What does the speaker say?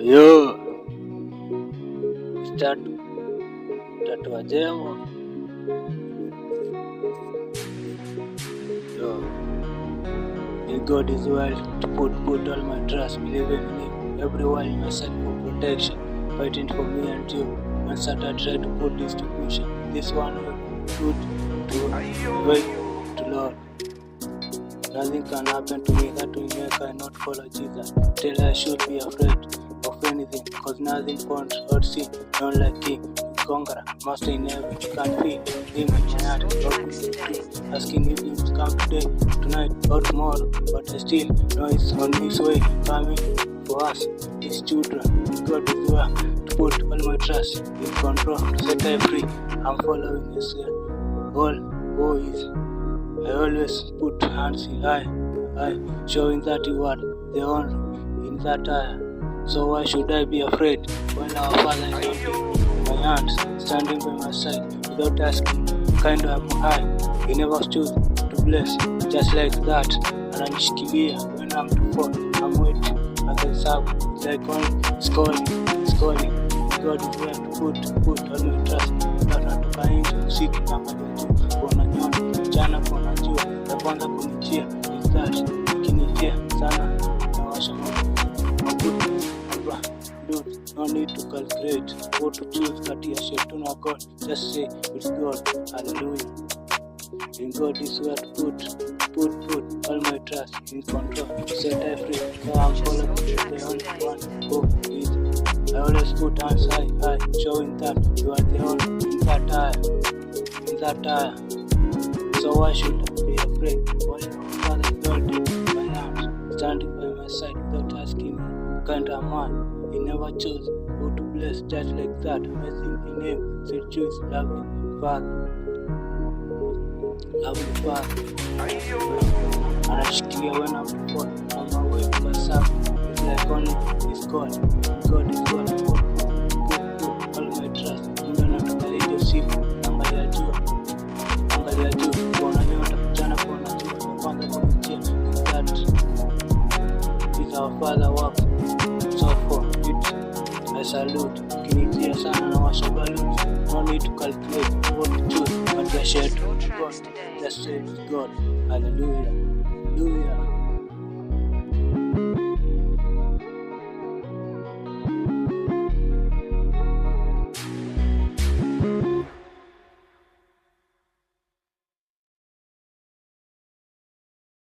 Yo, tatu wajemo. Yo, in God is well to put all my trust, believing in Him. Everyone in myself for protection, fighting for me and you. When Satan tried to put distribution, this one will put to Lord. Nothing can happen to me that will make I not follow Jesus. Tell I should be afraid of anything, cause nothing found or seen, not like King, conqueror, master in heaven. You can feel Him in my heart, asking if He will come today, tonight, or tomorrow. But I still know it's on His way, coming for us, His children. God is there to put all my trust in control, to set I free. I'm following His all ways. I always put hands in high, showing that you are the only in that eye. So why should I be afraid when our Father is holding my hands, standing by my side without asking? Kind of high, He never choose to bless, just like that. Ananishikilia when I'm to fall. I'm waiting at the sub, like only scolding. God is there to put all my trust. Natoka nje usiku na majuto, kuona nyota mchana, kuona jua ya kwanza kunijia is that kinijia sana na washa moto. No need to calculate what to choose kati ya shetani na God. Just say it's God. Hallelujah. In God is where to put all my trust in control, set I free. So I'm following the only one who is. I always put hands high, showing that you are the only in that eye. So why should I be afraid? When your Father is holding my hands, standing by my side without asking me, kind of man, He never chose who to bless, just like that. Amazing in Him, so choose lovely Father. Anashikilia when I'm to fall, on my way to myself. It's like only is God. God is God. Put all my trust. Ndio natoka hiyo siku, angalia juu, kuona nyota mchana, kuona jua kwanza kunijia. That is our Father work. So for it, I salute. Kinijia sana na washa balloons. No need to calculate what to choose, but I share to God. Just say it's God. Hallelujah.